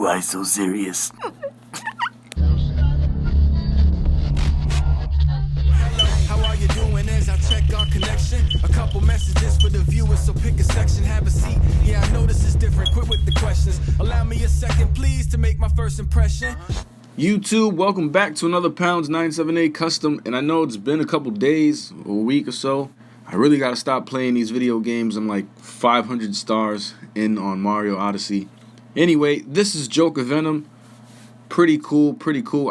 Why so serious? How are you doing as I check our connection? A couple messages for the viewers, so pick a section, have a seat. Yeah, I know this is different, quit with the questions. Allow me a second, please, to make my first impression. YouTube, welcome back to another Pounds 978 Custom, and I know it's been a couple days, or a week or so. I really gotta stop playing these video games. I'm like 500 stars in on Mario Odyssey. Anyway, this is Joker Venom. Pretty cool.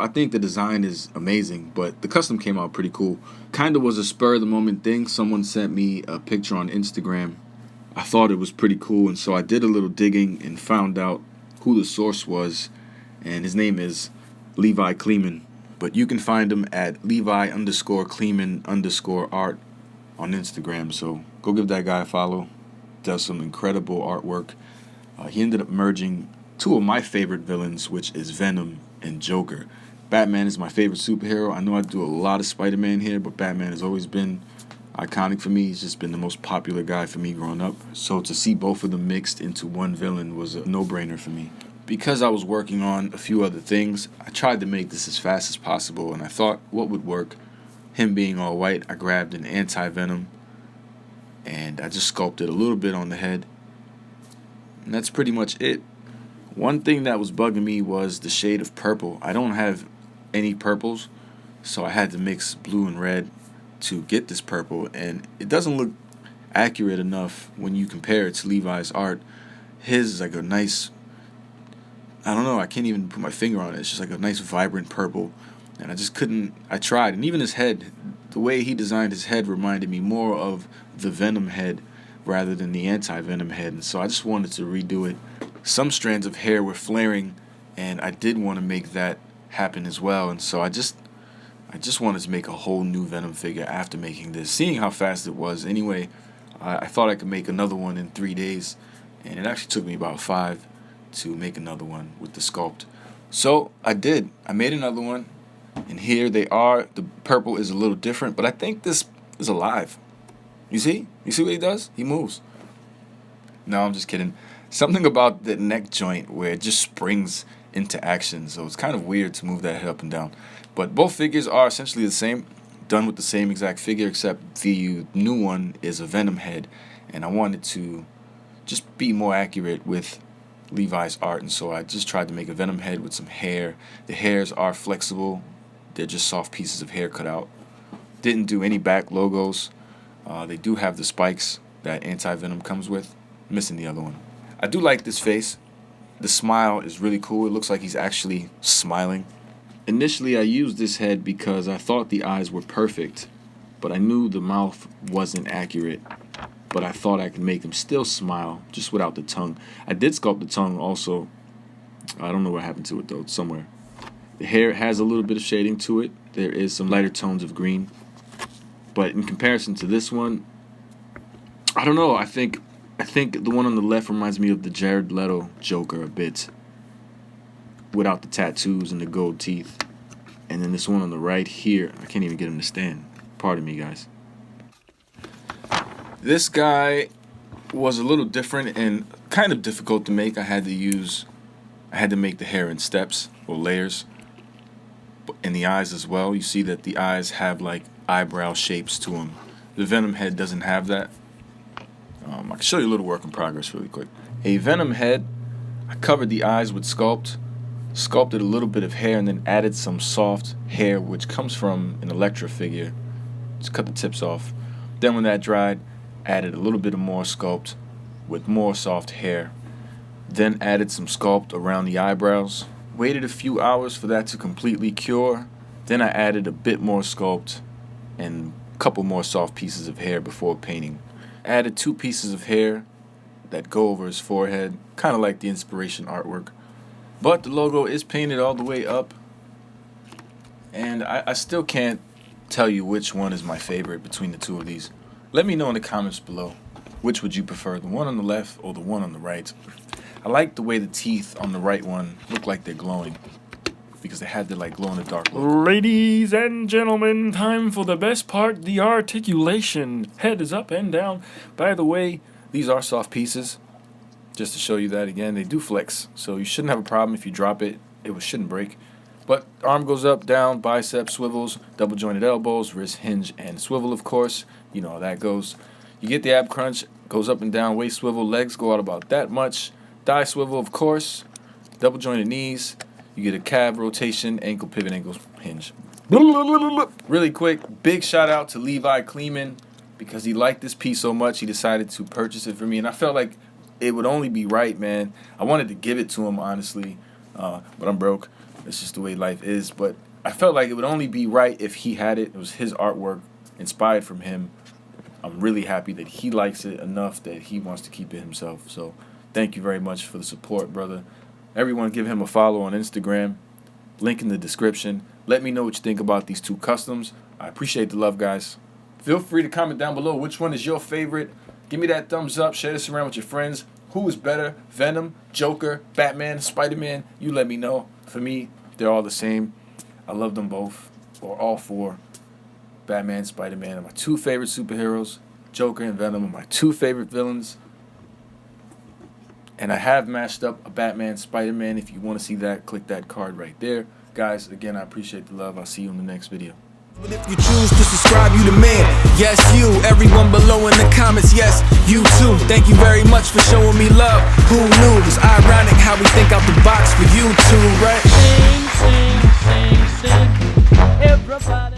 I think the design is amazing, but the custom came out pretty cool. Kinda was a spur of the moment thing. Someone sent me a picture on Instagram. I thought it was pretty cool, and so I did a little digging and found out who the source was, and his name is Levi Kleeman, but you can find him at Levi_Kleeman_art on Instagram. So go give that guy a follow. Does some incredible artwork. He ended up merging two of my favorite villains, which is Venom and Joker. Batman is my favorite superhero. I know I do a lot of Spider-Man here, but Batman has always been iconic for me. He's just been the most popular guy for me growing up. So to see both of them mixed into one villain was a no-brainer for me. Because I was working on a few other things, I tried to make this as fast as possible, and I thought what would work. Him being all white, I grabbed an anti-venom, and I just sculpted a little bit on the head. And that's pretty much it. One thing that was bugging me was the shade of purple. I don't have any purples, so I had to mix blue and red to get this purple, and it doesn't look accurate enough when you compare it to Levi's art. His is like a nice, I don't know, I can't even put my finger on it. It's just like a nice vibrant purple, and I tried, and even his head, the way he designed his head reminded me more of the Venom head rather than the anti-Venom head, and so I just wanted to redo it. Some strands of hair were flaring, and I did want to make that happen as well, and so I just wanted to make a whole new Venom figure after making this. Seeing how fast it was anyway, I thought I could make another one in 3 days, and it actually took me about 5 to make another one with the sculpt. So I did. I made another one, and here they are. The purple is a little different, but I think this is alive. You see? You see what he does? He moves. No, I'm just kidding. Something about the neck joint where it just springs into action, so it's kind of weird to move that head up and down. But both figures are essentially the same, done with the same exact figure, except the new one is a Venom head, and I wanted to just be more accurate with Levi's art, and so I just tried to make a Venom head with some hair. The hairs are flexible. They're just soft pieces of hair cut out. Didn't do any back logos. They do have the spikes that anti-Venom comes with. Missing the other one. I do like this face. The smile is really cool. It looks like he's actually smiling. Initially, I used this head because I thought the eyes were perfect, but I knew the mouth wasn't accurate. But I thought I could make him still smile, just without the tongue. I did sculpt the tongue also. I don't know what happened to it, though. It's somewhere. The hair has a little bit of shading to it. There is some lighter tones of green. But in comparison to this one, I don't know. I think the one on the left reminds me of the Jared Leto Joker a bit, without the tattoos and the gold teeth. And then this one on the right here, I can't even get him to stand. Pardon me, guys. This guy was a little different and kind of difficult to make. I had to make the hair in steps or layers, and the eyes as well. You see that the eyes have like eyebrow shapes to them. The Venom head doesn't have that. I can show you a little work in progress really quick. A Venom head, I covered the eyes with sculpted a little bit of hair, and then added some soft hair, which comes from an Electra figure. Just cut the tips off. Then when that dried, added a little bit of more sculpt with more soft hair. Then added some sculpt around the eyebrows. Waited a few hours for that to completely cure. Then I added a bit more sculpt and a couple more soft pieces of hair before painting. Added 2 pieces of hair that go over his forehead, kind of like the inspiration artwork. But the logo is painted all the way up, and I still can't tell you which one is my favorite between the two of these. Let me know in the comments below. Which would you prefer, the one on the left or the one on the right? I like the way the teeth on the right one look like they're glowing, because they had the like glow in the dark look. Ladies and gentlemen, time for the best part, the articulation. Head is up and down. By the way, These are soft pieces. just to show you that again, they do flex. So you shouldn't have a problem if you drop it. It shouldn't break. But arm goes up, down, bicep swivels, double jointed elbows, wrist hinge and swivel, of course. You know how that goes. You get the ab crunch, goes up and down, waist swivel, legs go out about that much. Thigh swivel, of course. Double jointed knees. You get a calf rotation, ankle pivot, ankle hinge. Really quick, big shout out to Levi Kleeman because he liked this piece so much he decided to purchase it for me. And I felt like it would only be right, man. I wanted to give it to him, honestly, but I'm broke. It's just the way life is. But I felt like it would only be right if he had it. It was his artwork, inspired from him. I'm really happy that he likes it enough that he wants to keep it himself. So thank you very much for the support, brother. Everyone give him a follow on Instagram. Link in the description. Let me know what you think about these two customs. I appreciate the love, guys. Feel free to comment down below which one is your favorite. Give me that thumbs up. Share this around with your friends. Who is better? Venom, Joker, Batman, Spider-Man? You let me know. For me, they're all the same. I love them both, or all four. Batman, Spider-Man are my two favorite superheroes. Joker and Venom are my two favorite villains. And I have matched up a Batman, Spider-Man. If you want to see that, click that card right there. Guys, again, I appreciate the love. I'll see you in the next video. But if you choose to subscribe, you the man. Yes, you. Everyone below in the comments, yes, you too. Thank you very much for showing me love. Who knew? It's ironic how we think out the box for you too, right? Sing, sing, sing, sing. Everybody.